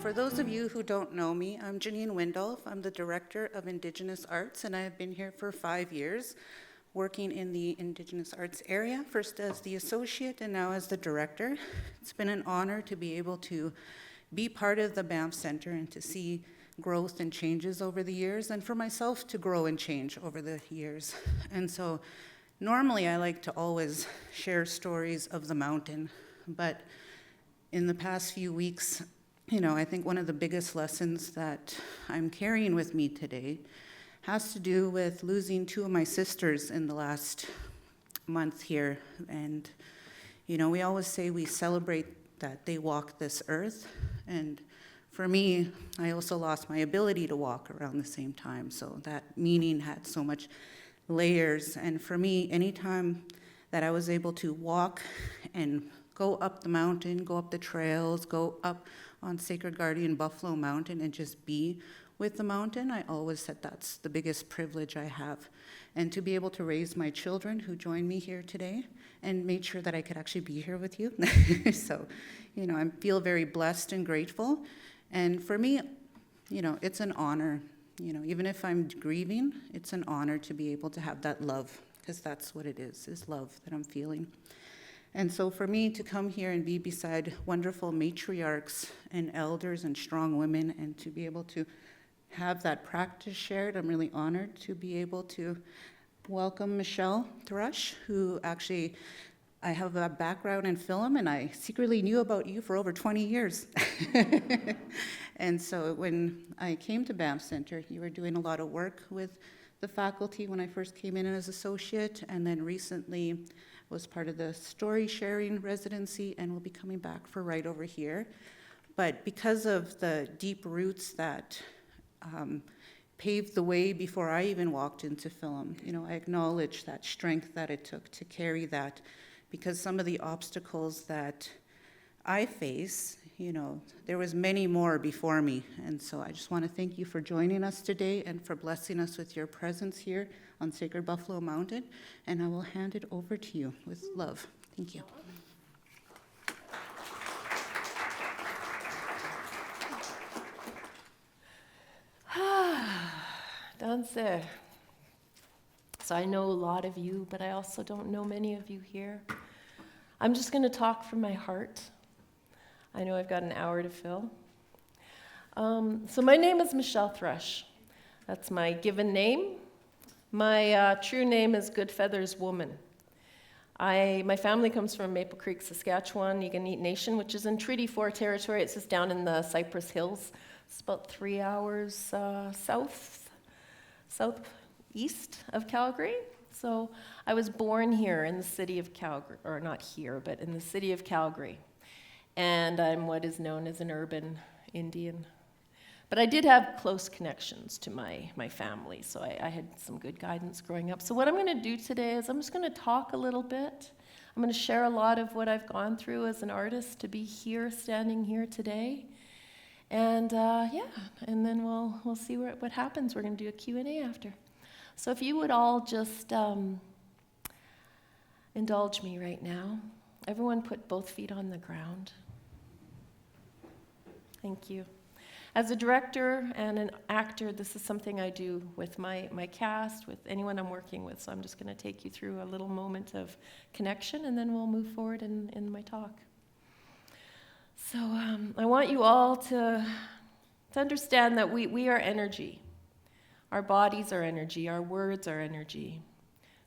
for those of you who don't know me, I'm Janine Windolf. I'm the Director of Indigenous Arts, and I have been here for 5 years, working in the Indigenous Arts area, first as the associate and now as the director. It's been an honor to be able to be part of the Banff Centre and to see growth and changes over the years, and for myself to grow and change over the years. And so normally I like to always share stories of the mountain, but in the past few weeks, I think one of the biggest lessons that I'm carrying with me today has to do with losing two of my sisters in the last month here. And, we always say we celebrate that they walk this earth. And for me, I also lost my ability to walk around the same time. So that meaning had so much layers. And for me, anytime that I was able to walk and go up the mountain, go up the trails, go up on Sacred Guardian Buffalo Mountain and just be with the mountain, I always said that's the biggest privilege I have. And to be able to raise my children who joined me here today and made sure that I could actually be here with you. So, I feel very blessed and grateful. And for me, it's an honor. Even if I'm grieving, it's an honor to be able to have that love, because that's what it is love that I'm feeling. And so for me to come here and be beside wonderful matriarchs and elders and strong women and to be able to have that practice shared, I'm really honored to be able to welcome Michelle Thrush, who actually, I have a background in film and I secretly knew about you for over 20 years. And so when I came to Banff Centre, you were doing a lot of work with the faculty when I first came in as associate, and then recently was part of the story sharing residency and will be coming back for right over here. But because of the deep roots that paved the way before I even walked into film, I acknowledge that strength that it took to carry that, because some of the obstacles that I face, there was many more before me. And so I just want to thank you for joining us today and for blessing us with your presence here on Sacred Buffalo Mountain. And I will hand it over to you with love. Thank you. Danse. So I know a lot of you, but I also don't know many of you here. I'm just going to talk from my heart. I know I've got an hour to fill. So my name is Michelle Thrush. That's my given name. My true name is Good Feathers Woman. My family comes from Maple Creek, Saskatchewan, Niiganeet Nation, which is in Treaty 4 territory. It's just down in the Cypress Hills. It's about 3 hours southeast of Calgary. So I was born here in the city of Calgary, or not here, but in the city of Calgary. And I'm what is known as an urban Indian. But I did have close connections to my family, so I had some good guidance growing up. So what I'm going to do today is I'm just going to talk a little bit. I'm going to share a lot of what I've gone through as an artist to be here, standing here today. And and then we'll see what happens. We're going to do a Q&A after. So if you would all just indulge me right now. Everyone put both feet on the ground. Thank you. As a director and an actor, this is something I do with my cast, with anyone I'm working with. So I'm just going to take you through a little moment of connection, and then we'll move forward in my talk. So I want you all to understand that we are energy. Our bodies are energy. Our words are energy.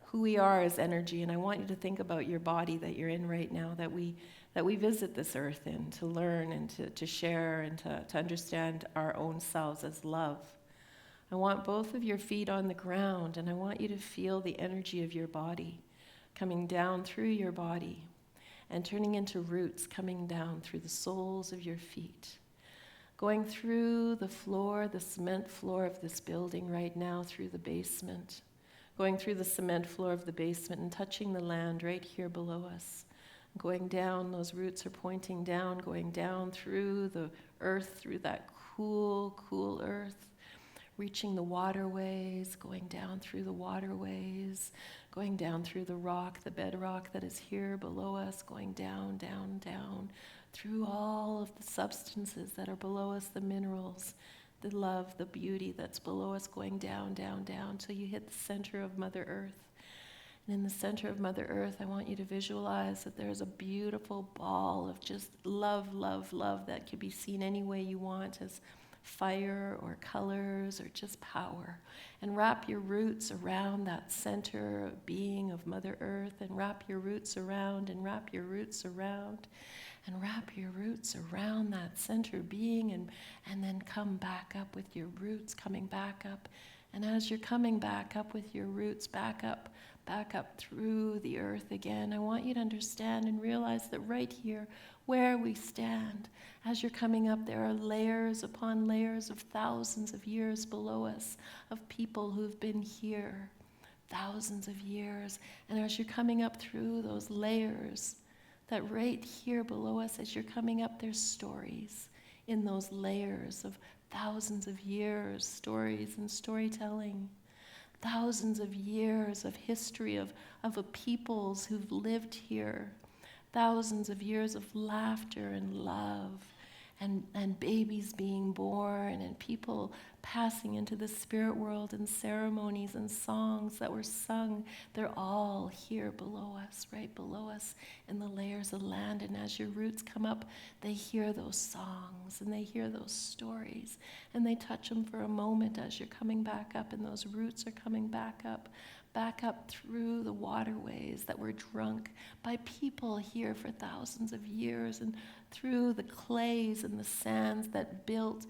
Who we are is energy. And I want you to think about your body that you're in right now, that we visit this earth in, to learn and to share and to understand our own selves as love. I want both of your feet on the ground, and I want you to feel the energy of your body coming down through your body and turning into roots coming down through the soles of your feet, going through the floor, the cement floor of this building right now, through the basement, going through the cement floor of the basement and touching the land right here below us. Going down, those roots are pointing down, going down through the earth, through that cool earth, reaching the waterways, going down through the waterways, going down through the rock, the bedrock that is here below us, going down, down, down, through all of the substances that are below us, the minerals, the love, the beauty that's below us, going down, down, down, till you hit the center of Mother Earth. And in the center of Mother Earth, I want you to visualize that there's a beautiful ball of just love, love, love that could be seen any way you want, as fire or colors or just power. And wrap your roots around that center being of Mother Earth, and wrap your roots around, and wrap your roots around, and wrap your roots around that center being, and then come back up with your roots, coming back up. And as you're coming back up with your roots, back up through the earth again, I want you to understand and realize that right here, where we stand, as you're coming up, there are layers upon layers of thousands of years below us, of people who've been here thousands of years. And as you're coming up through those layers, that right here below us, as you're coming up, there's stories in those layers of thousands of years, stories and storytelling. Thousands of years of history of a peoples who've lived here. Thousands of years of laughter and love, and babies being born, and people passing into the spirit world, and ceremonies and songs that were sung. They're all here below us, right below us in the layers of land. And as your roots come up, they hear those songs and they hear those stories, and they touch them for a moment as you're coming back up, and those roots are coming back up through the waterways that were drunk by people here for thousands of years, and through the clays and the sands that built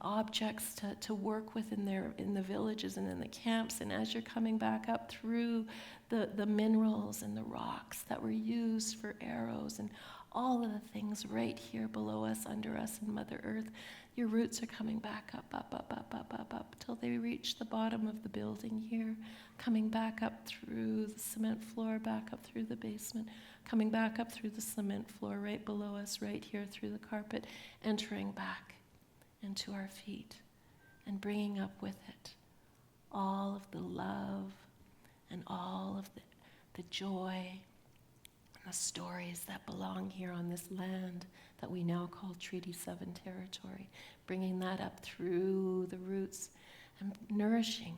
objects to work with in the villages and in the camps. And as you're coming back up through the minerals and the rocks that were used for arrows, and all of the things right here below us, under us in Mother Earth, your roots are coming back up till they reach the bottom of the building here, coming back up through the cement floor, back up through the basement, coming back up through the cement floor right below us, right here through the carpet, entering back into our feet, and bringing up with it all of the love and all of the joy and the stories that belong here on this land that we now call Treaty 7 territory, bringing that up through the roots and nourishing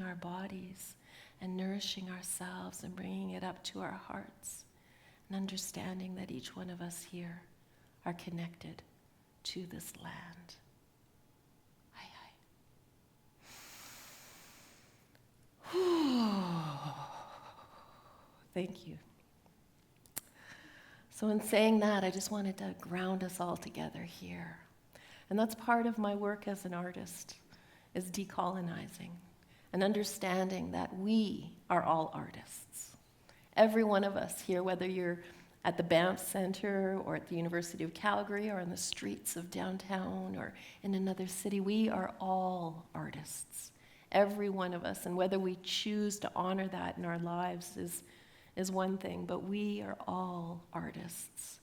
our bodies and nourishing ourselves, and bringing it up to our hearts, and understanding that each one of us here are connected to this land. Thank you. So in saying that, I just wanted to ground us all together here. And that's part of my work as an artist, is decolonizing, and understanding that we are all artists. Every one of us here, whether you're at the Banff Centre or at the University of Calgary or in the streets of downtown or in another city, we are all artists. Every one of us. And whether we choose to honor that in our lives is one thing, but we are all artists.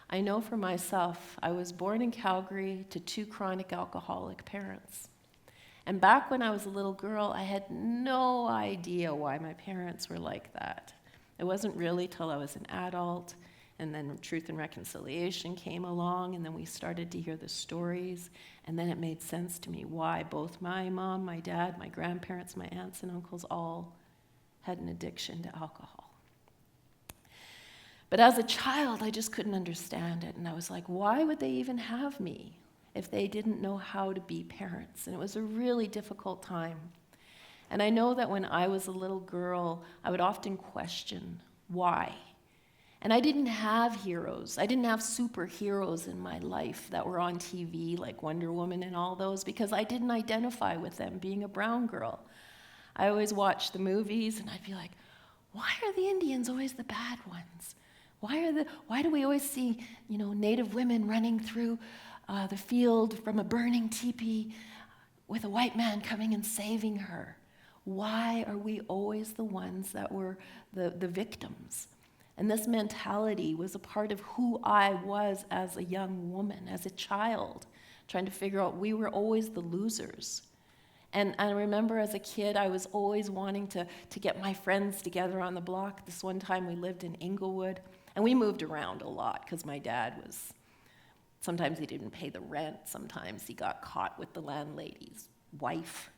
I know for myself, I was born in Calgary to 2 chronic alcoholic parents. And back when I was a little girl, I had no idea why my parents were like that. It wasn't really till I was an adult, and then Truth and Reconciliation came along, and then we started to hear the stories, and then it made sense to me why both my mom, my dad, my grandparents, my aunts and uncles all had an addiction to alcohol. But as a child, I just couldn't understand it, and I was like, why would they even have me if they didn't know how to be parents? And it was a really difficult time. And I know that when I was a little girl, I would often question why. And I didn't have heroes. I didn't have superheroes in my life that were on TV, like Wonder Woman and all those, because I didn't identify with them, being a brown girl. I always watched the movies, and I'd be like, why are the Indians always the bad ones? Why do we always see, Native women running through the field from a burning teepee with a white man coming and saving her? Why are we always the ones that were the victims? And this mentality was a part of who I was as a young woman, as a child, trying to figure out we were always the losers. And I remember as a kid, I was always wanting to get my friends together on the block. This one time we lived in Inglewood, And we moved around a lot because my dad was, sometimes he didn't pay the rent, sometimes he got caught with the landlady's wife.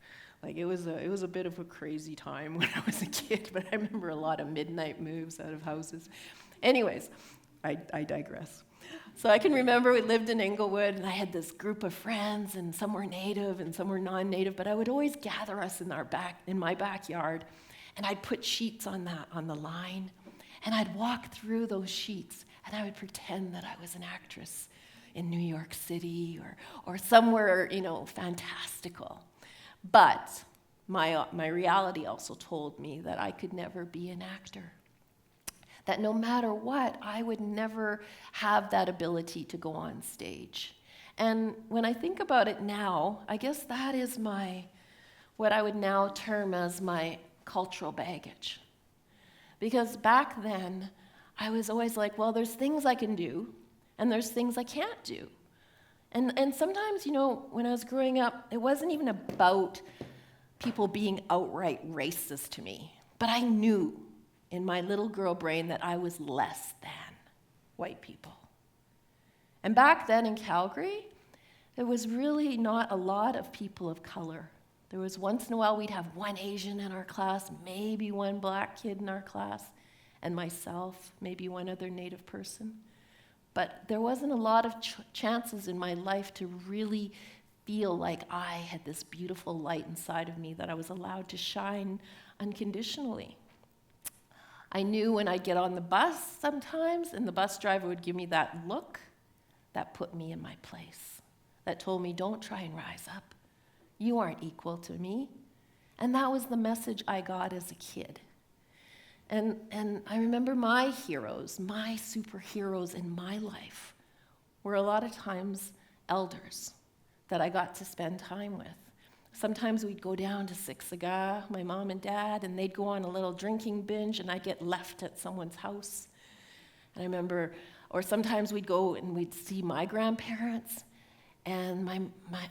Like it was a bit of a crazy time when I was a kid, but I remember a lot of midnight moves out of houses. Anyways, I digress. So I can remember we lived in Inglewood, and I had this group of friends, and some were native and some were non-native, but I would always gather us in my backyard, and I'd put sheets on the line, and I'd walk through those sheets, and I would pretend that I was an actress in New York City or somewhere, fantastical. But my reality also told me that I could never be an actor. That no matter what, I would never have that ability to go on stage. And when I think about it now, I guess that is what I would now term as my cultural baggage. Because back then, I was always like, well, there's things I can do, and there's things I can't do. And sometimes, when I was growing up, it wasn't even about people being outright racist to me. But I knew in my little girl brain that I was less than white people. And back then in Calgary, there was really not a lot of people of color. There was once in a while we'd have one Asian in our class, maybe one black kid in our class, and myself, maybe one other Native person. But there wasn't a lot of chances in my life to really feel like I had this beautiful light inside of me that I was allowed to shine unconditionally. I knew when I'd get on the bus sometimes, and the bus driver would give me that look, that put me in my place, that told me, don't try and rise up. You aren't equal to me. And that was the message I got as a kid. And I remember my heroes, my superheroes in my life were a lot of times elders that I got to spend time with. Sometimes we'd go down to Siksika, my mom and dad, and they'd go on a little drinking binge, and I'd get left at someone's house. And I remember, or sometimes we'd go and we'd see my grandparents, and I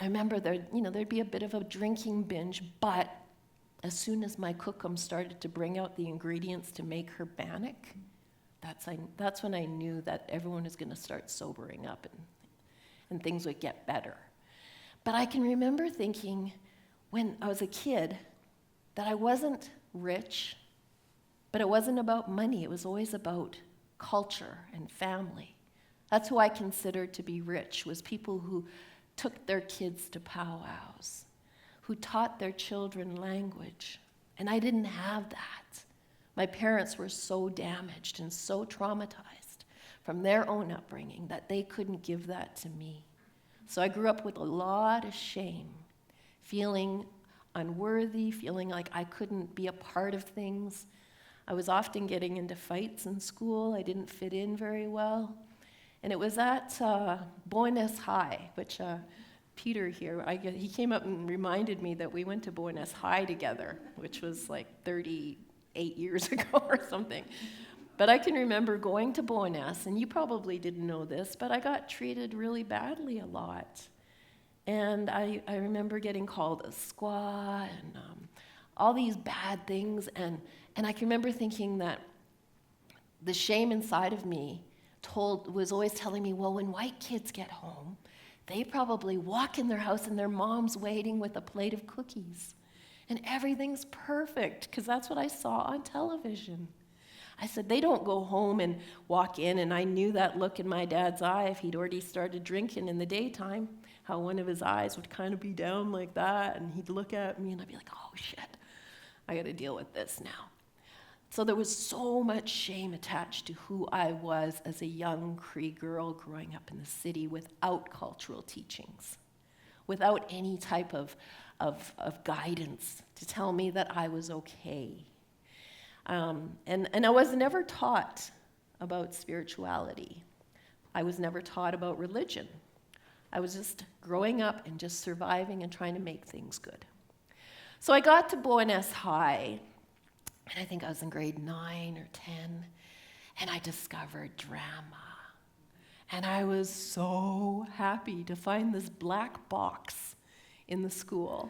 remember there'd be a bit of a drinking binge, but as soon as my cookum started to bring out the ingredients to make her bannock, that's when I knew that everyone was going to start sobering up and things would get better. But I can remember thinking when I was a kid that I wasn't rich, but it wasn't about money. It was always about culture and family. That's who I considered to be rich, was people who took their kids to powwows, who taught their children language. And I didn't have that. My parents were so damaged and so traumatized from their own upbringing that they couldn't give that to me. So I grew up with a lot of shame, feeling unworthy, feeling like I couldn't be a part of things. I was often getting into fights in school. I didn't fit in very well. And it was at Bowness High, which Peter here, he came up and reminded me that we went to Bowness High together, which was like 38 years ago or something. But I can remember going to Bowness, and you probably didn't know this, but I got treated really badly a lot. And I remember getting called a squaw and all these bad things. And I can remember thinking that the shame inside of me was always telling me, well, when white kids get home, they probably walk in their house and their mom's waiting with a plate of cookies. And everything's perfect, because that's what I saw on television. I said, they don't go home and walk in, and I knew that look in my dad's eye if he'd already started drinking in the daytime, how one of his eyes would kind of be down like that, and he'd look at me, and I'd be like, oh, shit, I got to deal with this now. So there was so much shame attached to who I was as a young Cree girl growing up in the city without cultural teachings, without any type of guidance to tell me that I was okay. And I was never taught about spirituality. I was never taught about religion. I was just growing up and just surviving and trying to make things good. So I got to Bowness High, and I think I was in grade 9 or 10, and I discovered drama. And I was so happy to find this black box in the school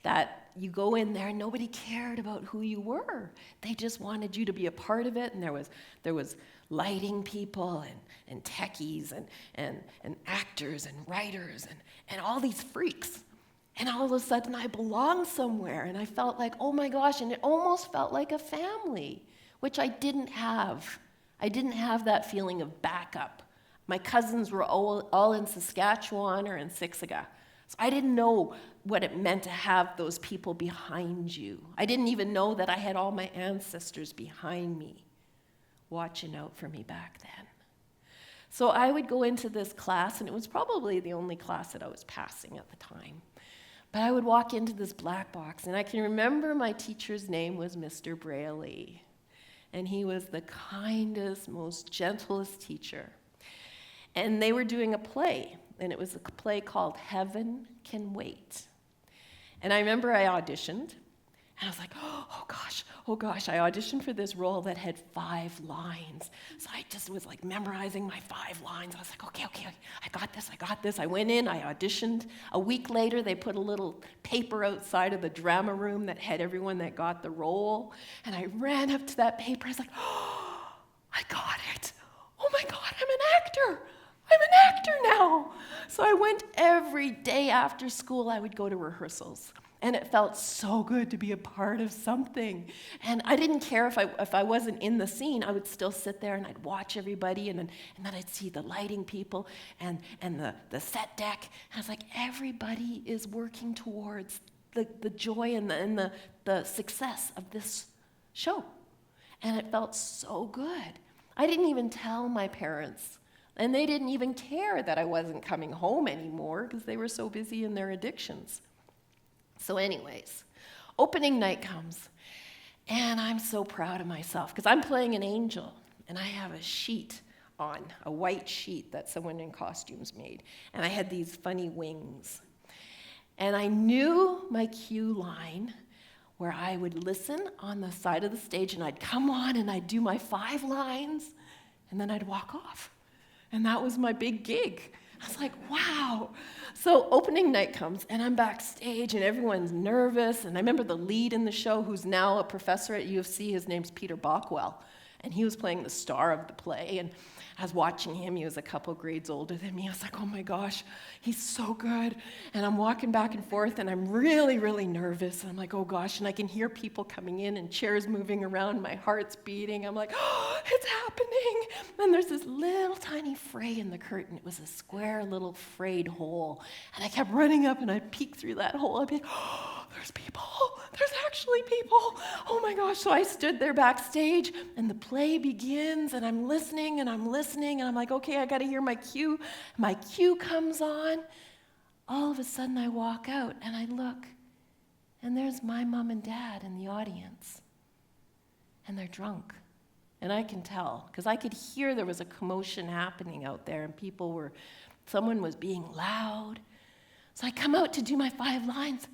that you go in there and nobody cared about who you were. They just wanted you to be a part of it, and there was lighting people and techies and actors and writers and all these freaks. And all of a sudden I belonged somewhere, and I felt like, oh my gosh, and it almost felt like a family, which I didn't have. I didn't have that feeling of backup. My cousins were all in Saskatchewan or in Siksika. So I didn't know what it meant to have those people behind you. I didn't even know that I had all my ancestors behind me, watching out for me back then. So I would go into this class, and it was probably the only class that I was passing at the time. But I would walk into this black box, and I can remember my teacher's name was Mr. Braley. And he was the kindest, most gentlest teacher. And they were doing a play, and it was a play called Heaven Can Wait. And I remember I auditioned, and I was like, oh gosh, I auditioned for this role that had 5 lines. So I just was like memorizing my 5 lines. I was like, okay, I got this. I went in, I auditioned. A week later, they put a little paper outside of the drama room that had everyone that got the role. And I ran up to that paper. I was like, oh, I got it. Oh my God, I'm an actor. I'm an actor now. So I went every day after school. I would go to rehearsals. And it felt so good to be a part of something. And I didn't care if I wasn't in the scene. I would still sit there and I'd watch everybody, and then I'd see the lighting people and the set deck. And I was like, everybody is working towards the joy and the success of this show. And it felt so good. I didn't even tell my parents. And they didn't even care that I wasn't coming home anymore because they were so busy in their addictions. So anyways, opening night comes, and I'm so proud of myself because I'm playing an angel, and I have a sheet on, a white sheet that someone in costumes made, and I had these funny wings. And I knew my cue line where I would listen on the side of the stage, and I'd come on and I'd do my 5 lines, and then I'd walk off. And that was my big gig. I was like, wow. So opening night comes, and I'm backstage, and everyone's nervous. And I remember the lead in the show, who's now a professor at U of C. His name's Peter Bockwell. And he was playing the star of the play. And I was watching him. He was a couple grades older than me. I was like, oh my gosh, he's so good. And I'm walking back and forth, and I'm really, really nervous. And I'm like, oh gosh. And I can hear people coming in and chairs moving around. My heart's beating. I'm like, oh, it's happening. And there's this little tiny fray in the curtain. It was a square little frayed hole. And I kept running up, and I'd peek through that hole. I'd be like, oh, there's people. There's actually people. Oh my gosh. So I stood there backstage, and the play begins, and I'm listening, and I'm like, okay, I got to hear my cue. My cue comes on. All of a sudden, I walk out, and I look, and there's my mom and dad in the audience, and they're drunk. And I can tell, because I could hear there was a commotion happening out there, and someone was being loud. So I come out to do my 5 lines,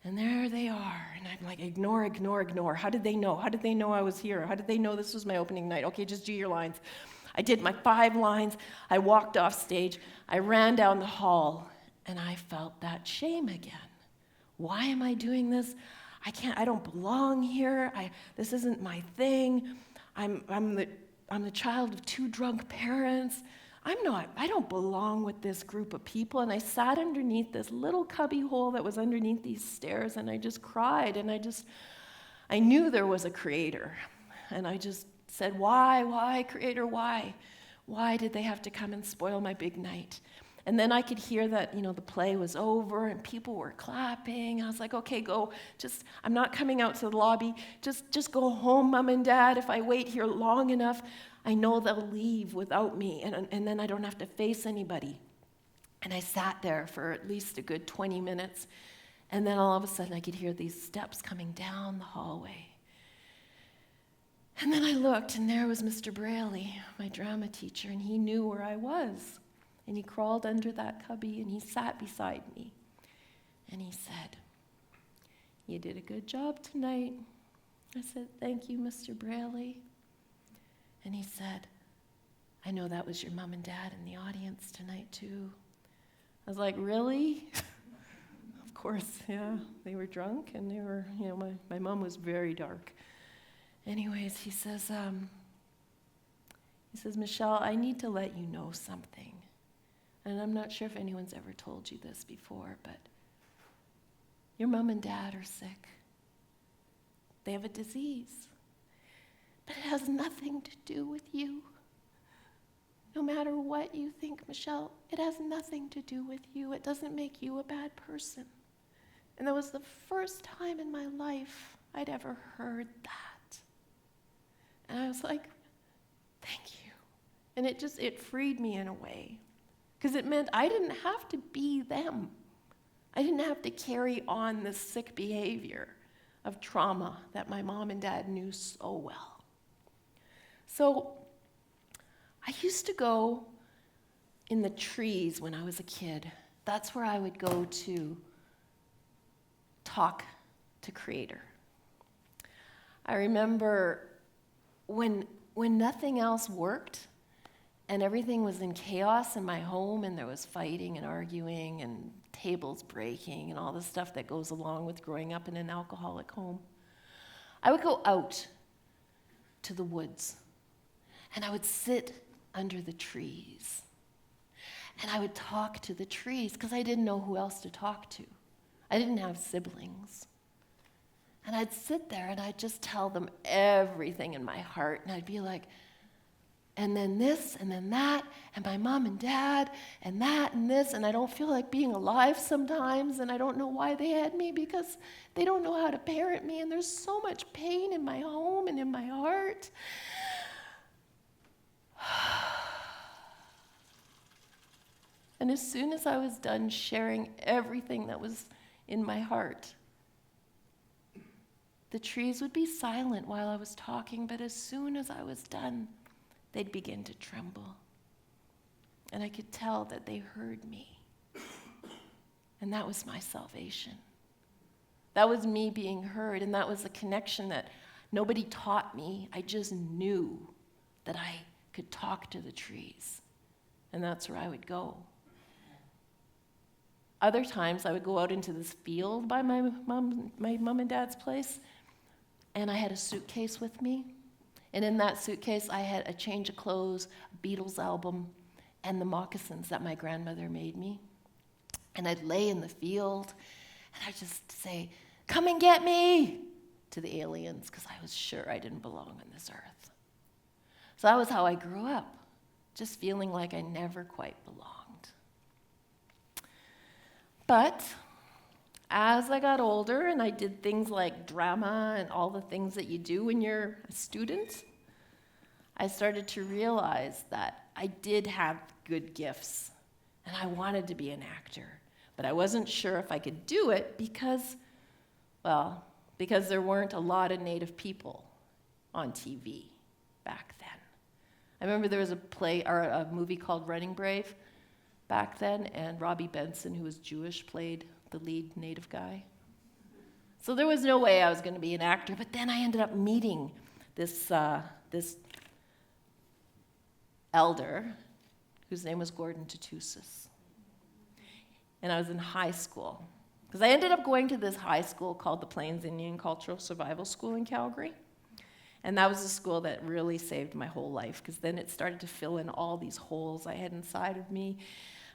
and there they are. And I'm like, ignore. How did they know? How did they know I was here? How did they know this was my opening night? Okay, just do your lines. I did my 5 lines. I walked off stage. I ran down the hall, and I felt that shame again. Why am I doing this? I don't belong here. This isn't my thing. I'm the child of 2 drunk parents. I don't belong with this group of people. And I sat underneath this little cubby hole that was underneath these stairs, and I just cried, and I knew there was a creator. And I just said, why, creator, why? Why did they have to come and spoil my big night? And then I could hear that, the play was over and people were clapping. I was like, okay, I'm not coming out to the lobby. Just go home, Mom and Dad. If I wait here long enough, I know they'll leave without me, and then I don't have to face anybody. And I sat there for at least a good 20 minutes, and then all of a sudden I could hear these steps coming down the hallway. And then I looked, and there was Mr. Braley, my drama teacher, and he knew where I was. And he crawled under that cubby, and he sat beside me. And he said, "You did a good job tonight." I said, "Thank you, Mr. Braley." And he said, "I know that was your mom and dad in the audience tonight, too." I was like, "Really?" "Of course, yeah. They were drunk, and they were, my mom was very dark. Anyways, he says, Michelle, I need to let you know something. And I'm not sure if anyone's ever told you this before, but your mom and dad are sick. They have a disease. But it has nothing to do with you. No matter what you think, Michelle, it has nothing to do with you. It doesn't make you a bad person. And that was the first time in my life I'd ever heard that. And I was like, thank you. And it freed me in a way. Because it meant I didn't have to be them. I didn't have to carry on this sick behavior of trauma that my mom and dad knew so well. So I used to go in the trees when I was a kid. That's where I would go to talk to Creator. I remember when nothing else worked and everything was in chaos in my home and there was fighting and arguing and tables breaking and all the stuff that goes along with growing up in an alcoholic home, I would go out to the woods and I would sit under the trees and I would talk to the trees because I didn't know who else to talk to. I didn't have siblings. And I'd sit there and I'd just tell them everything in my heart, and I'd be like, and then this, and then that, and my mom and dad, and that, and this, and I don't feel like being alive sometimes, and I don't know why they had me because they don't know how to parent me, and there's so much pain in my home and in my heart. And as soon as I was done sharing everything that was in my heart, the trees would be silent while I was talking, but as soon as I was done, they'd begin to tremble. And I could tell that they heard me. And that was my salvation. That was me being heard, and that was a connection that nobody taught me. I just knew that I could talk to the trees, and that's where I would go. Other times, I would go out into this field by my mom and dad's place, and I had a suitcase with me. And in that suitcase, I had a change of clothes, a Beatles album, and the moccasins that my grandmother made me. And I'd lay in the field, and I'd just say, "Come and get me," to the aliens, because I was sure I didn't belong on this earth. So that was how I grew up, just feeling like I never quite belonged. But as I got older and I did things like drama and all the things that you do when you're a student, I started to realize that I did have good gifts and I wanted to be an actor. But I wasn't sure if I could do it because there weren't a lot of Native people on TV back then. I remember there was a movie called Running Brave back then, and Robbie Benson, who was Jewish, played the lead Native guy. So there was no way I was going to be an actor, but then I ended up meeting this elder whose name was Gordon Tutusis. And I was in high school, because I ended up going to this high school called the Plains Indian Cultural Survival School in Calgary. And that was a school that really saved my whole life, because then it started to fill in all these holes I had inside of me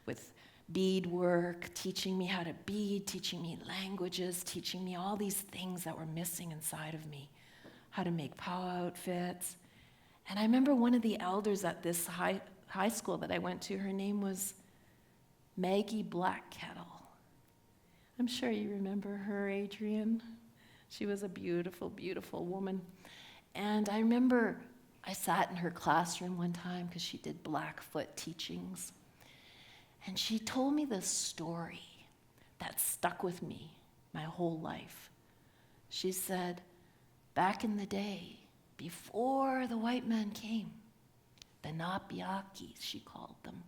with beadwork, teaching me how to bead, teaching me languages, teaching me all these things that were missing inside of me, how to make pow outfits. And I remember one of the elders at this high school that I went to, her name was Maggie Blackkettle. I'm sure you remember her, Adrian. She was a beautiful, beautiful woman. And I remember I sat in her classroom one time because she did Blackfoot teachings. And she told me this story that stuck with me my whole life. She said, back in the day, before the white man came, the Napiakis, she called them.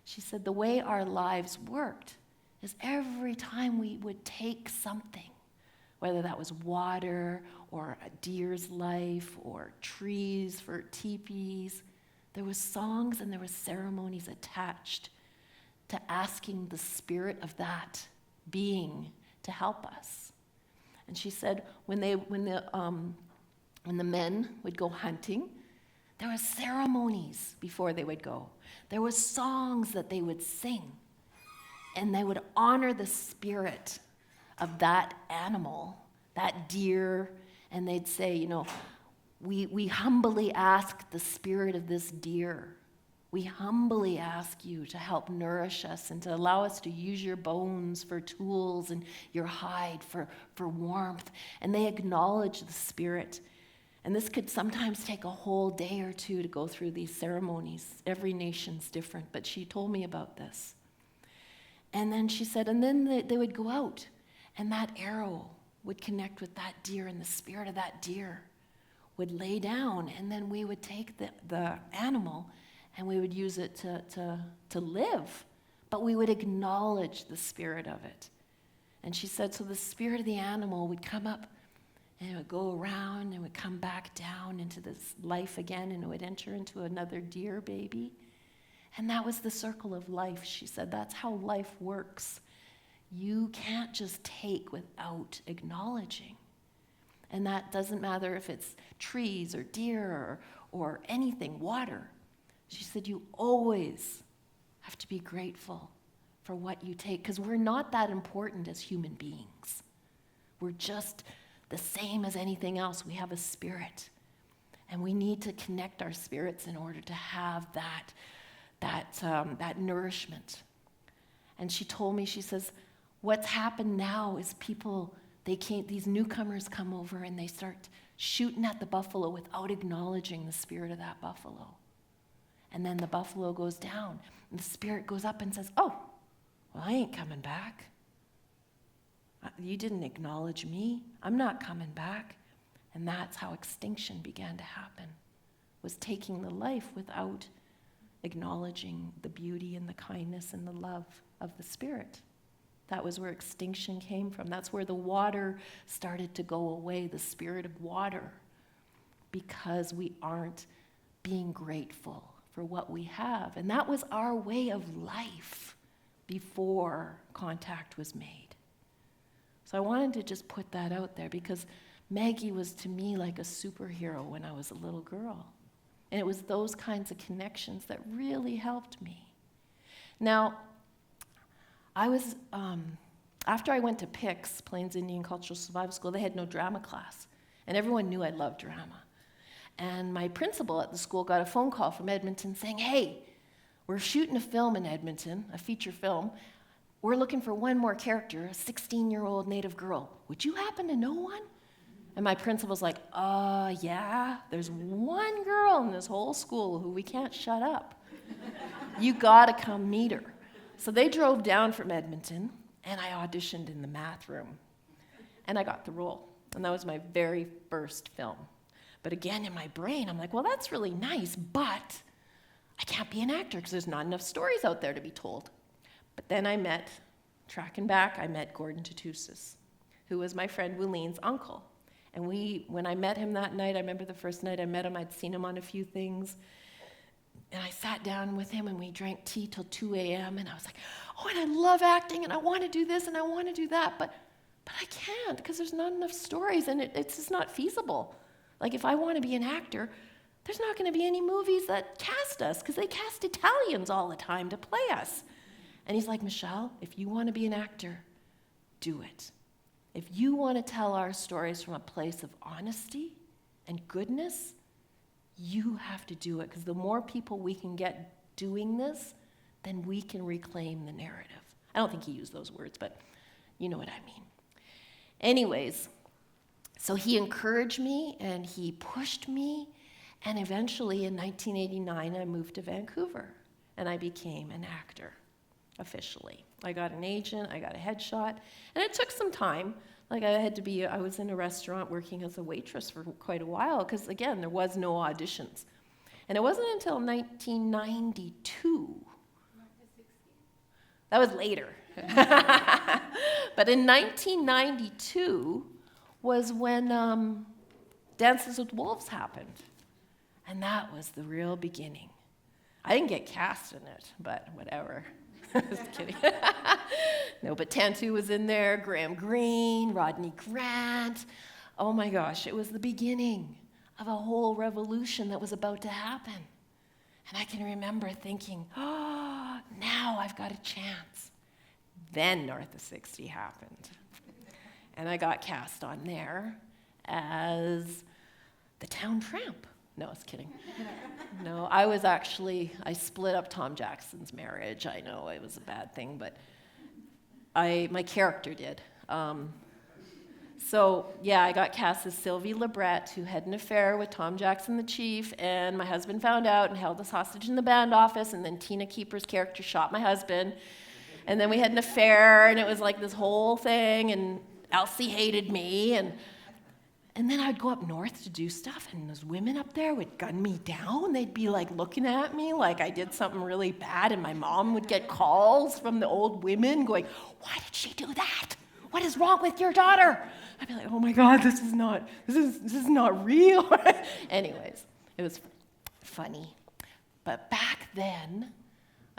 She said the way our lives worked is every time we would take something, whether that was water or a deer's life or trees for teepees, there was songs and there was ceremonies attached to asking the spirit of that being to help us. And she said when the men would go hunting, there were ceremonies before they would go. There were songs that they would sing, and they would honor the spirit of that animal, that deer, and they'd say, we humbly ask the spirit of this deer. We humbly ask you to help nourish us and to allow us to use your bones for tools and your hide for warmth. And they acknowledge the spirit. And this could sometimes take a whole day or two to go through these ceremonies. Every nation's different, but she told me about this. And then she said, and then they would go out, and that arrow would connect with that deer, and the spirit of that deer would lay down, and then we would take the animal and we would use it to live, but we would acknowledge the spirit of it. And she said, so the spirit of the animal would come up, and it would go around and would come back down into this life again, and it would enter into another deer baby. And that was the circle of life. She said, that's how life works. You can't just take without acknowledging. And that doesn't matter if it's trees or deer or anything, water. She said, you always have to be grateful for what you take, because we're not that important as human beings. We're just the same as anything else. We have a spirit, and we need to connect our spirits in order to have that nourishment. And she told me, she says, what's happened now is these newcomers come over and they start shooting at the buffalo without acknowledging the spirit of that buffalo. And then the buffalo goes down, and the spirit goes up and says, oh, well, I ain't coming back. You didn't acknowledge me. I'm not coming back. And that's how extinction began to happen, was taking the life without acknowledging the beauty and the kindness and the love of the spirit. That was where extinction came from. That's where the water started to go away, the spirit of water, because we aren't being grateful for what we have. And that was our way of life before contact was made. So I wanted to just put that out there, because Maggie was to me like a superhero when I was a little girl. And it was those kinds of connections that really helped me. Now, after I went to PICS, Plains Indian Cultural Survival School, they had no drama class. And everyone knew I loved drama. And my principal at the school got a phone call from Edmonton saying, hey, we're shooting a film in Edmonton, a feature film. We're looking for one more character, a 16-year-old Native girl. Would you happen to know one? And my principal's like, yeah, there's one girl in this whole school who we can't shut up. You gotta come meet her. So they drove down from Edmonton, and I auditioned in the math room. And I got the role. And that was my very first film. But again, in my brain, I'm like, well, that's really nice, but I can't be an actor because there's not enough stories out there to be told. But then I met Gordon Tatusis, who was my friend Willeen's uncle. And when I met him that night, I remember the first night I met him, I'd seen him on a few things. And I sat down with him and we drank tea till 2 a.m. And I was like, oh, and I love acting and I want to do this and I want to do that, but I can't because there's not enough stories and it's just not feasible. Like if I want to be an actor, there's not going to be any movies that cast us because they cast Italians all the time to play us. And he's like, Michelle, if you want to be an actor, do it. If you want to tell our stories from a place of honesty and goodness, you have to do it, because the more people we can get doing this, then we can reclaim the narrative. I don't think he used those words, but you know what I mean. Anyways, so he encouraged me and he pushed me, and eventually in 1989 I moved to Vancouver and I became an actor officially. I got an agent, I got a headshot, and it took some time. Like I was in a restaurant working as a waitress for quite a while because, again, there was no auditions. And it wasn't until 1992. That was later. But in 1992 was when Dances with Wolves happened. And that was the real beginning. I didn't get cast in it, but whatever. Just kidding. No, but Tantu was in there, Graham Greene, Rodney Grant. Oh my gosh, it was the beginning of a whole revolution that was about to happen. And I can remember thinking, oh, now I've got a chance. Then North of 60 happened. And I got cast on there as the town tramp. No, I was kidding. No, I split up Tom Jackson's marriage. I know it was a bad thing, but my character did. I got cast as Sylvie Lebret, who had an affair with Tom Jackson, the chief, and my husband found out and held us hostage in the band office, and then Tina Keeper's character shot my husband, and then we had an affair, and it was like this whole thing, and Elsie hated me, and then I'd go up north to do stuff, and those women up there would gun me down. They'd be like looking at me like I did something really bad, and my mom would get calls from the old women going, "Why did she do that? What is wrong with your daughter?" I'd be like, "Oh my God, this is not real." Anyways, it was funny. But back then,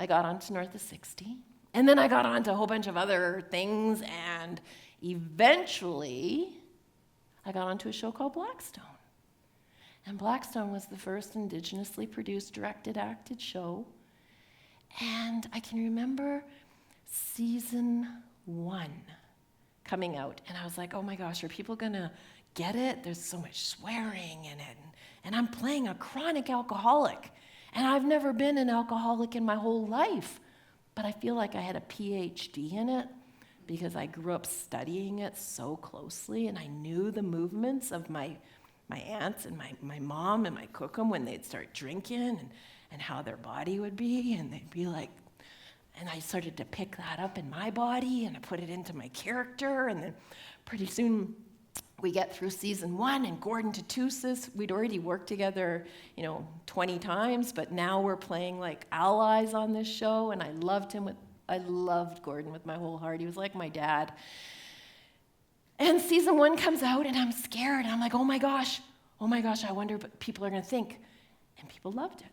I got onto North of 60, and then I got onto a whole bunch of other things, and eventually I got onto a show called Blackstone. And Blackstone was the first indigenously produced, directed, acted show. And I can remember season 1 coming out, and I was like, oh my gosh, are people gonna get it? There's so much swearing in it. And I'm playing a chronic alcoholic. And I've never been an alcoholic in my whole life. But I feel like I had a PhD in it, because I grew up studying it so closely, and I knew the movements of my aunts and my mom and my cookum when they'd start drinking, and how their body would be, and they'd be like, and I started to pick that up in my body, and I put it into my character, and then pretty soon we get through season 1, and Gordon Tatusis, we'd already worked together, 20 times, but now we're playing like allies on this show, and I loved Gordon with my whole heart. He was like my dad. And season 1 comes out, and I'm scared. I'm like, oh my gosh, I wonder what people are going to think. And people loved it.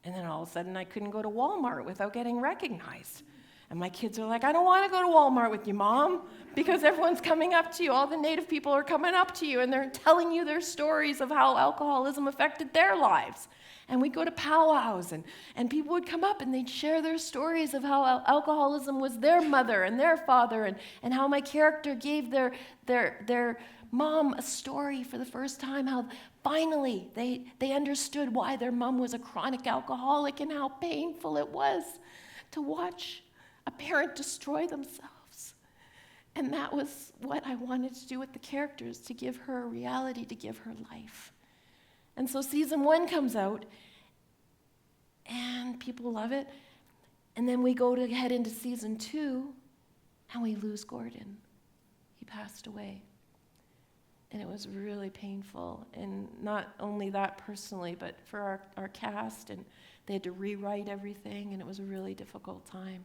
And then all of a sudden, I couldn't go to Walmart without getting recognized. And my kids are like, I don't want to go to Walmart with you, Mom, because everyone's coming up to you. All the Native people are coming up to you, and they're telling you their stories of how alcoholism affected their lives. And we'd go to powwows, and people would come up, and they'd share their stories of how alcoholism was their mother and their father, and how my character gave their mom a story for the first time, how finally they understood why their mom was a chronic alcoholic and how painful it was to watch a parent destroy themselves. And that was what I wanted to do with the characters, to give her a reality, to give her life. And so season 1 comes out, and people love it. And then we go to head into season 2, and we lose Gordon. He passed away. And it was really painful. And not only that personally, but for our cast, and they had to rewrite everything, and it was a really difficult time.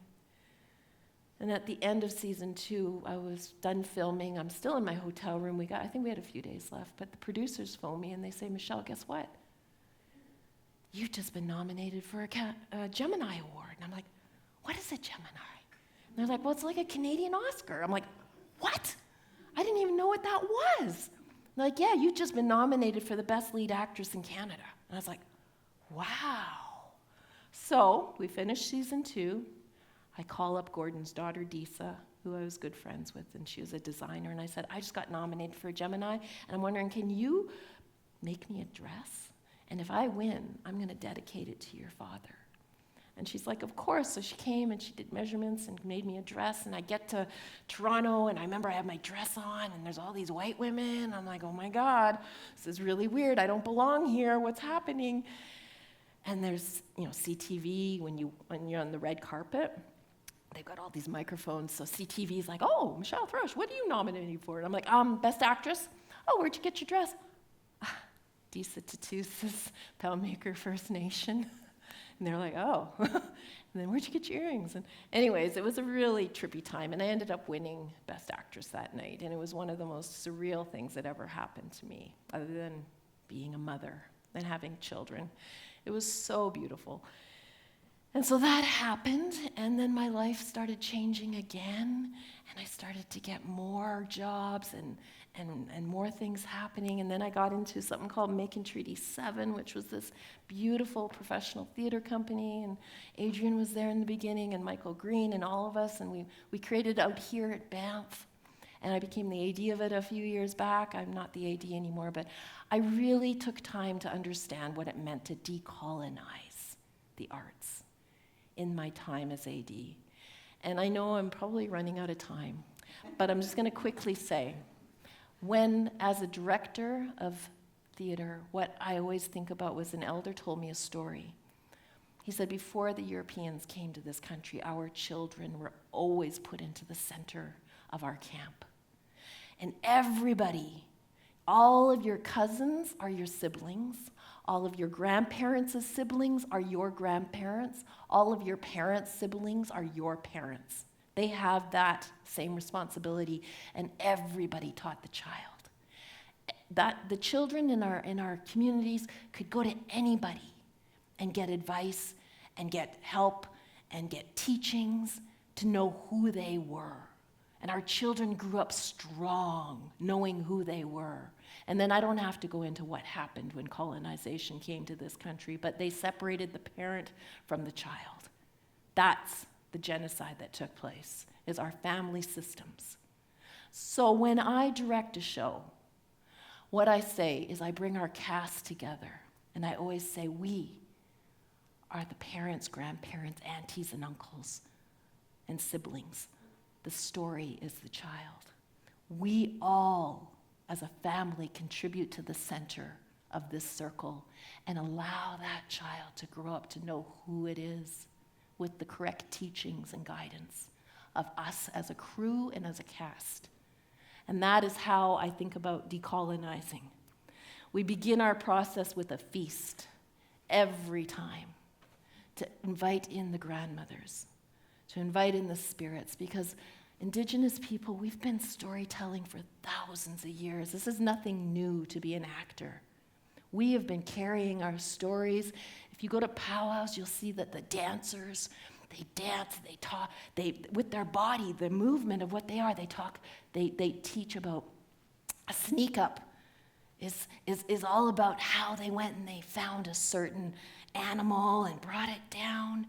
And at the end of season 2, I was done filming. I'm still in my hotel room. I think we had a few days left, but the producers phone me and they say, Michelle, guess what? You've just been nominated for a Gemini Award. And I'm like, what is a Gemini? And they're like, well, it's like a Canadian Oscar. I'm like, what? I didn't even know what that was. They're like, yeah, you've just been nominated for the best lead actress in Canada. And I was like, wow. So we finished season 2. I call up Gordon's daughter, Disa, who I was good friends with, and she was a designer, and I said, I just got nominated for a Gemini, and I'm wondering, can you make me a dress? And if I win, I'm going to dedicate it to your father. And she's like, of course. So she came, and she did measurements and made me a dress, and I get to Toronto, and I remember I have my dress on, and there's all these white women. I'm like, oh my God, this is really weird. I don't belong here. What's happening? And there's, CTV when you're on the red carpet. They've got all these microphones, so CTV's like, oh, Michelle Thrush, what are you nominated for? And I'm like, Best Actress. Oh, where'd you get your dress? Disa Tatusis, Pelmaker First Nation. And they're like, oh. And then where'd you get your earrings? And anyways, it was a really trippy time, and I ended up winning Best Actress that night, and it was one of the most surreal things that ever happened to me, other than being a mother and having children. It was so beautiful. And so that happened, and then my life started changing again, and I started to get more jobs and more things happening. And then I got into something called Making Treaty 7, which was this beautiful professional theater company, and Adrian was there in the beginning, and Michael Green, and all of us, and we created out here at Banff. And I became the AD of it a few years back. I'm not the AD anymore, but I really took time to understand what it meant to decolonize the arts in my time as AD. And I know I'm probably running out of time, but I'm just going to quickly say, when, as a director of theater, what I always think about was an elder told me a story. He said, before the Europeans came to this country, our children were always put into the center of our camp. And everybody, all of your cousins are your siblings. All of your grandparents' siblings are your grandparents. All of your parents' siblings are your parents. They have that same responsibility, and everybody taught the child. That the children in our communities could go to anybody and get advice and get help and get teachings to know who they were. And our children grew up strong, knowing who they were. And then I don't have to go into what happened when colonization came to this country, but they separated the parent from the child. That's the genocide that took place, is our family systems. So when I direct a show, what I say is I bring our cast together, and I always say we are the parents, grandparents, aunties, and uncles, and siblings. The story is the child. We all, as a family, contribute to the center of this circle and allow that child to grow up to know who it is with the correct teachings and guidance of us as a crew and as a cast. And that is how I think about decolonizing. We begin our process with a feast every time to invite in the grandmothers, to invite in the spirits, because Indigenous people, we've been storytelling for thousands of years. This is nothing new to be an actor. We have been carrying our stories. If you go to powwows, you'll see that the dancers, they dance, they talk, with their body, the movement of what they are, they talk, they teach about a sneak up is all about how they went and they found a certain animal and brought it down.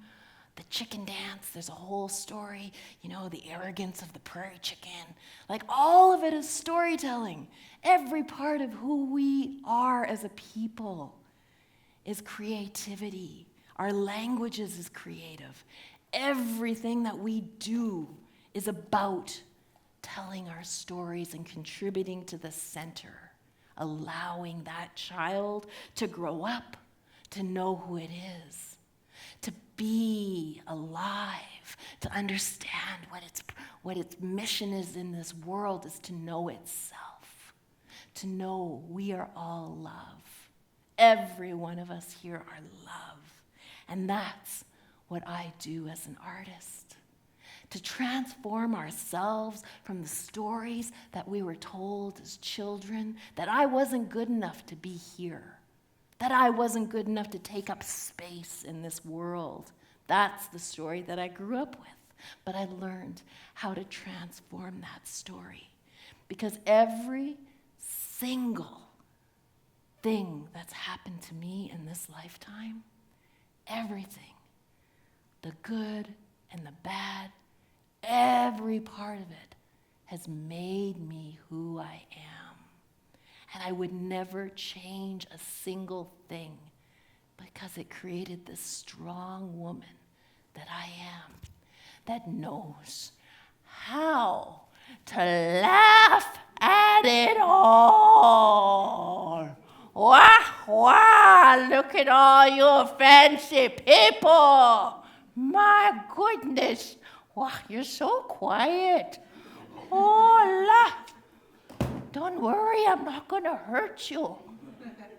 The chicken dance, there's a whole story, the arrogance of the prairie chicken. Like, all of it is storytelling. Every part of who we are as a people is creativity. Our languages is creative. Everything that we do is about telling our stories and contributing to the center, allowing that child to grow up, to know who it is, to be alive, to understand what its mission is in this world, is to know itself, to know we are all love. Every one of us here are love. And that's what I do as an artist, to transform ourselves from the stories that we were told as children, that I wasn't good enough to be here, that I wasn't good enough to take up space in this world. That's the story that I grew up with. But I learned how to transform that story, because every single thing that's happened to me in this lifetime, everything, the good and the bad, every part of it has made me who I am. And I would never change a single thing, because it created this strong woman that I am, that knows how to laugh at it all. Wah, wah, look at all you fancy people. My goodness. Wow, you're so quiet. Hola. Don't worry, I'm not going to hurt you.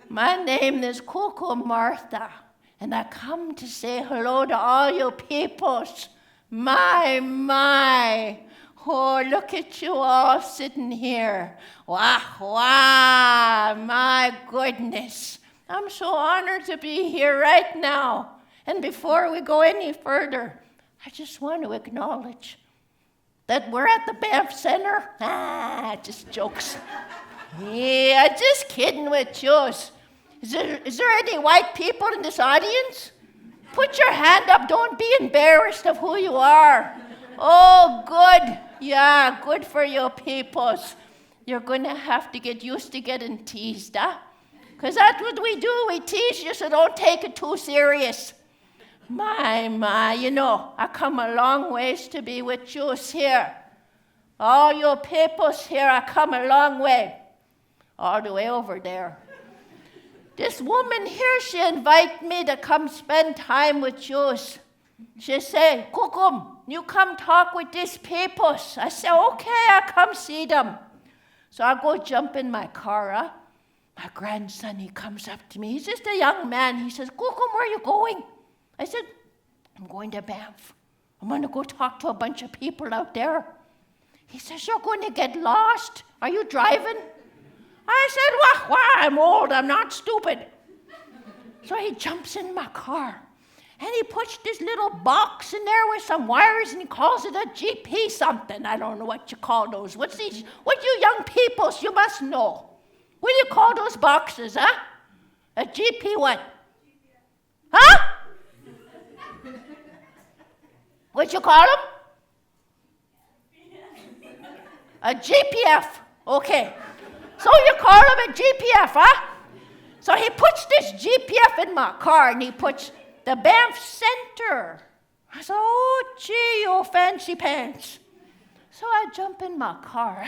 My name is Coco Martha, and I come to say hello to all you peoples. My. Oh, look at you all sitting here. Wah, wah, my goodness. I'm so honored to be here right now. And before we go any further, I just want to acknowledge that we're at the Banff Centre. Just jokes. Yeah, just kidding with you. Is there any white people in this audience? Put your hand up. Don't be embarrassed of who you are. Oh, good. Yeah, good for you peoples. You're going to have to get used to getting teased, huh? Because that's what we do. We tease you, so don't take it too serious. My, I come a long ways to be with you here. All you peoples here, I come a long way. All the way over there. This woman here, she invited me to come spend time with you. She say, Kukum, you come talk with these peoples. I say, okay, I come see them. So I go jump in my car. My grandson, he comes up to me. He's just a young man. He says, Kukum, where are you going? I said, I'm going to Banff. I'm going to go talk to a bunch of people out there. He says, you're going to get lost. Are you driving? I said, well, I'm old. I'm not stupid. So he jumps in my car. And he puts this little box in there with some wires, and he calls it a GP something. I don't know what you call those. What you young peoples, you must know. What do you call those boxes, huh? A GP what? Huh? What you call them? A GPF. Okay. So you call him a GPF, huh? So he puts this GPF in my car, and he puts the Banff Centre. I said, oh, gee, you fancy pants. So I jump in my car.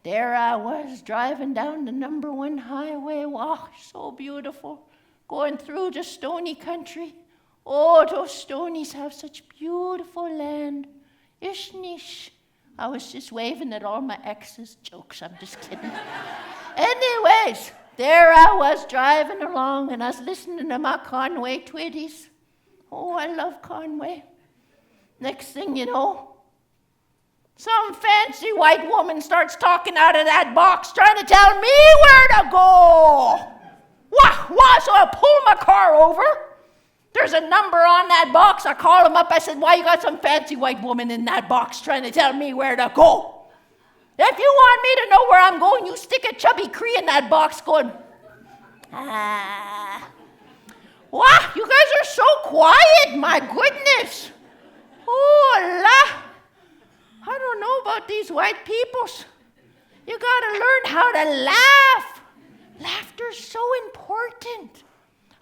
There I was driving down the number 1 highway. Wow, so beautiful. Going through the stony country. Oh, those stonies have such beautiful land. Ishnish. I was just waving at all my exes. Jokes, I'm just kidding. Anyways, there I was driving along, and I was listening to my Conway Twitties. Oh, I love Conway. Next thing you know, some fancy white woman starts talking out of that box, trying to tell me where to go. Wah, so I pull my car over. There's a number on that box. I call him up. I said, why you got some fancy white woman in that box trying to tell me where to go? If you want me to know where I'm going, you stick a chubby Cree in that box going, Wow, you guys are so quiet, my goodness. Oh, la. I don't know about these white peoples. You got to learn how to laugh. Laughter's so important.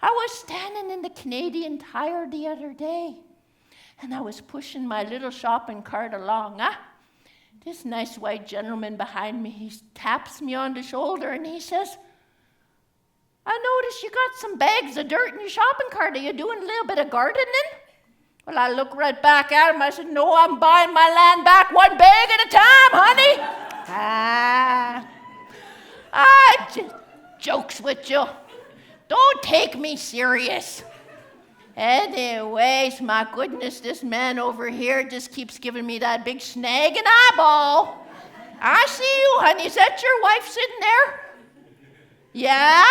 I was standing in the Canadian Tire the other day, and I was pushing my little shopping cart along. This nice white gentleman behind me, he taps me on the shoulder, and he says, I noticed you got some bags of dirt in your shopping cart. Are you doing a little bit of gardening? Well, I look right back at him. I said, no, I'm buying my land back 1 bag at a time, honey. Just jokes with you. Don't take me serious. Anyways, my goodness, this man over here just keeps giving me that big snag and eyeball. I see you, honey. Is that your wife sitting there? Yeah?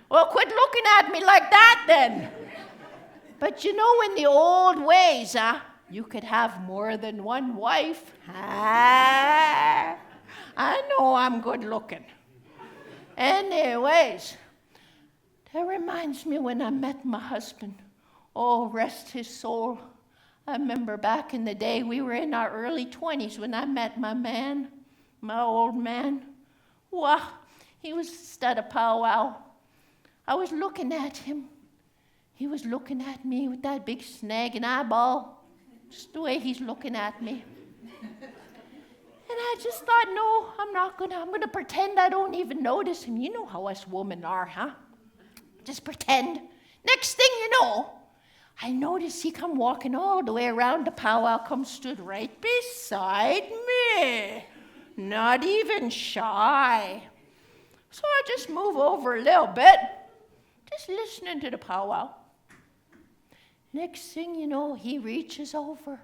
Well, quit looking at me like that then. But you know, in the old ways, you could have more than 1 wife. I know I'm good looking. Anyways, that reminds me when I met my husband. Oh, rest his soul. I remember back in the day, we were in our early 20s when I met my man, my old man. Wow, he was just at a powwow. I was looking at him. He was looking at me with that big snagging eyeball, just the way he's looking at me. And I just thought, no, I'm gonna pretend I don't even notice him. You know how us women are, huh? Just pretend. Next thing you know, I noticed he come walking all the way around the powwow, come stood right beside me. Not even shy. So I just move over a little bit, just listening to the powwow. Next thing you know, he reaches over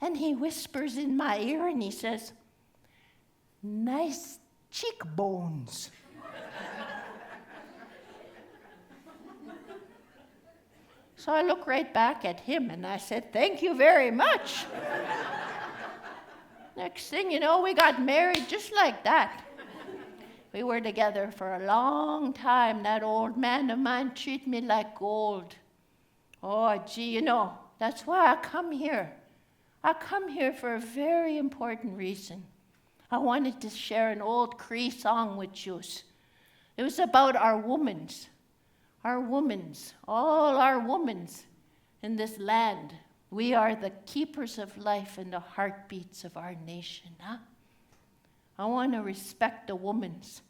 and he whispers in my ear and he says, nice cheekbones. So I looked right back at him and I said, thank you very much. Next thing you know, we got married just like that. We were together for a long time. That old man of mine treated me like gold. Oh, gee, you know, that's why I come here. I come here for a very important reason. I wanted to share an old Cree song with you. It was about our womans, all our womans in this land. We are the keepers of life and the heartbeats of our nation, huh? I want to respect the womans.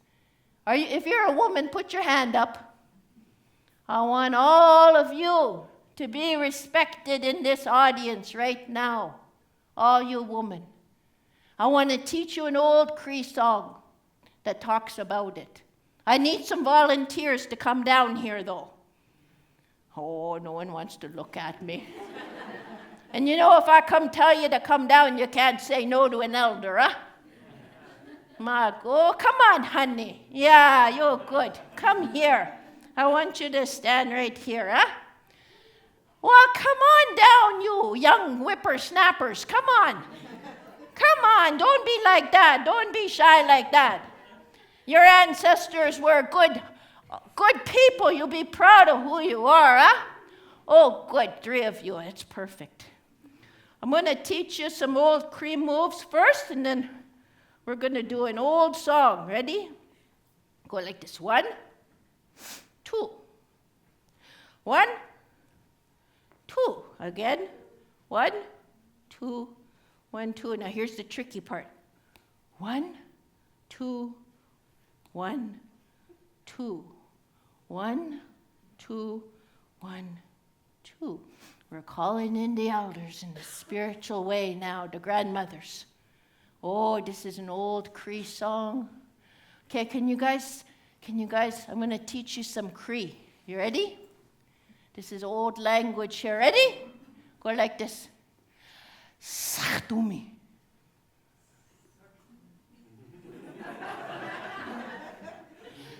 If you're a woman, put your hand up. I want all of you to be respected in this audience right now, all you women. I want to teach you an old Cree song that talks about it. I need some volunteers to come down here, though. Oh, no one wants to look at me. And you know, if I come tell you to come down, you can't say no to an elder, huh? Oh, come on, honey. Yeah, you're good. Come here. I want you to stand right here, huh? Well, come on down, you young whippersnappers. Come on. Come on. Don't be like that. Don't be shy like that. Your ancestors were good people. You'll be proud of who you are, huh? Oh, good. 3 of you. It's perfect. I'm going to teach you some old Cree moves first, and then we're going to do an old song. Ready? Go like this. 1, 2. 1, 2. Again. 1, 2, 1, 2. Now here's the tricky part. 1, 2, 1, 2. 1, 2, 1, 2. We're calling in the elders in the spiritual way now, the grandmothers. Oh, this is an old Cree song. Okay, can you guys, I'm going to teach you some Cree. You ready? This is old language here. Ready? Go like this. Sachtumi.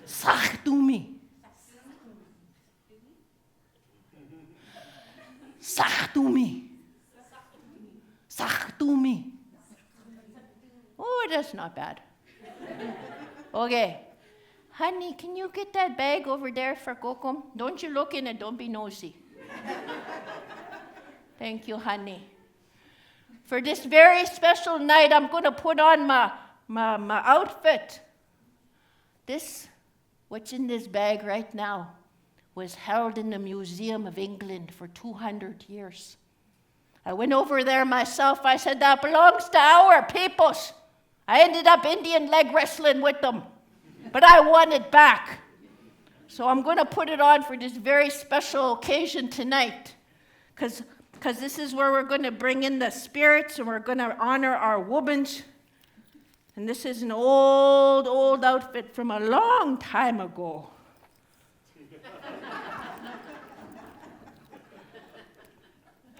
Sachtumi. Sachtumi. Sachtumi. Oh, that's not bad. Okay. Honey, can you get that bag over there for Kokum? Don't you look in it. Don't be nosy. Thank you, honey. For this very special night, I'm going to put on my outfit. What's in this bag right now, was held in the Museum of England for 200 years. I went over there myself. I said, that belongs to our peoples. I ended up Indian leg wrestling with them, but I won it back. So I'm going to put it on for this very special occasion tonight, because this is where we're going to bring in the spirits and we're going to honor our women. And this is an old outfit from a long time ago.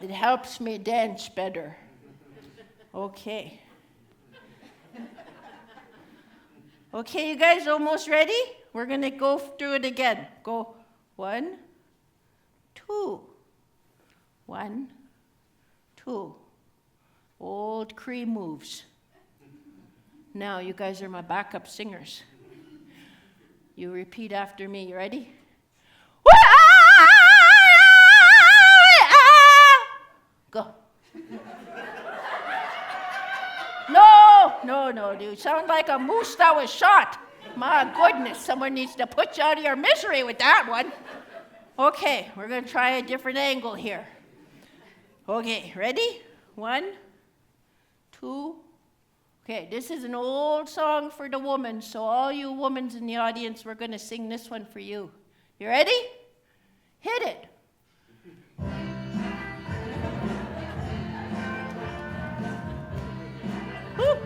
It helps me dance better. Okay. Okay, you guys almost ready? We're going to go through it again. Go 1, 2. 1, 2. Old Cree moves. Now, you guys are my backup singers. You repeat after me. You ready? Go. No, you sound like a moose that was shot. My goodness, someone needs to put you out of your misery with that one. Okay, we're going to try a different angle here. Okay, ready? 1, 2. Okay, this is an old song for the woman, so all you women in the audience, we're going to sing this one for you. You ready? Hit it. Woo.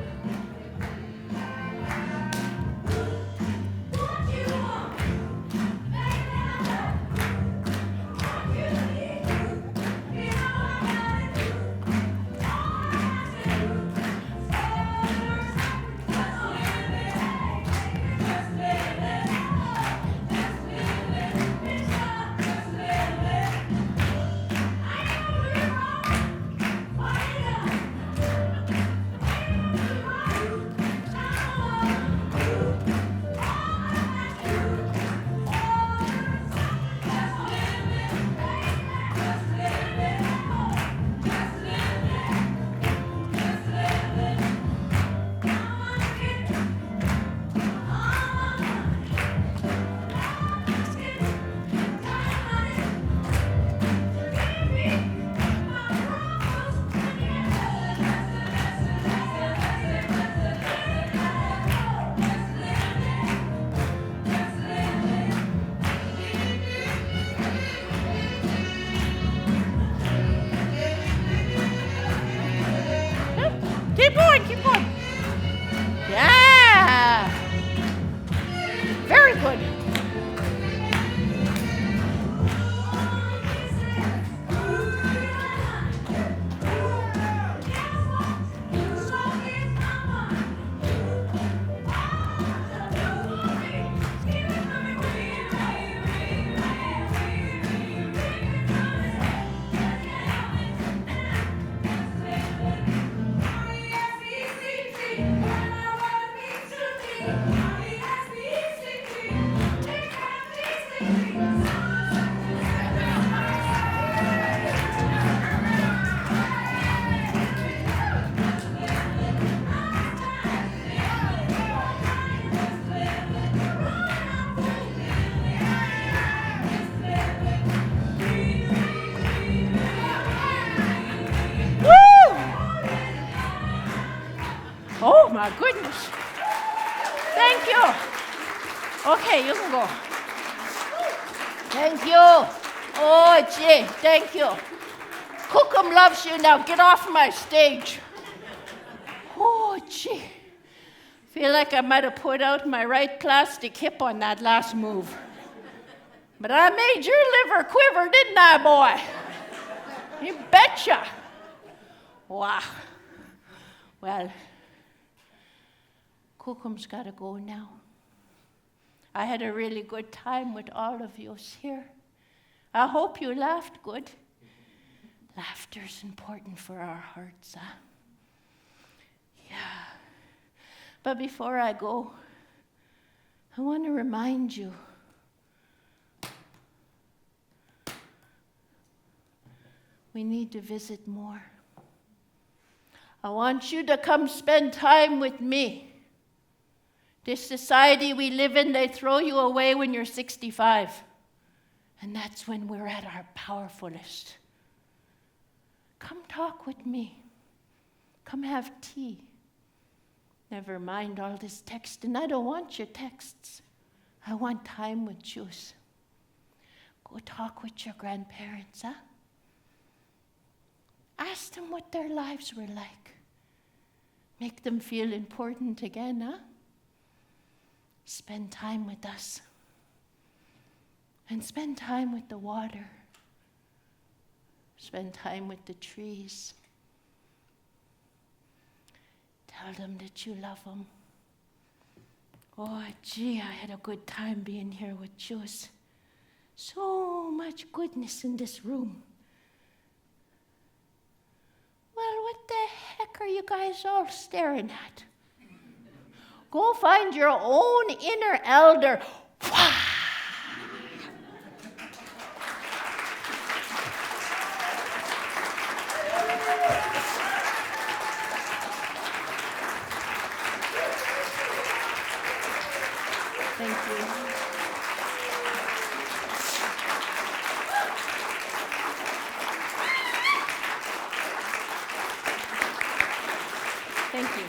Thank you. Okay, you can go. Thank you. Oh, gee, thank you. Cookum loves you now. Get off my stage. Oh, gee. Feel like I might have put out my right plastic hip on that last move. But I made your liver quiver, didn't I, boy? You betcha. Wow. Well, Cookum's got to go now. I had a really good time with all of you here. I hope you laughed good. Laughter's important for our hearts, huh? Yeah. But before I go, I want to remind you we need to visit more. I want you to come spend time with me. This society we live in, they throw you away when you're 65. And that's when we're at our powerfulest. Come talk with me. Come have tea. Never mind all this texting. I don't want your texts. I want time with yous. Go talk with your grandparents, huh? Ask them what their lives were like. Make them feel important again, huh? Spend time with us. And spend time with the water. Spend time with the trees. Tell them that you love them. Oh, gee, I had a good time being here with yous. So much goodness in this room. Well, what the heck are you guys all staring at? Go find your own inner elder. Thank you. Thank you.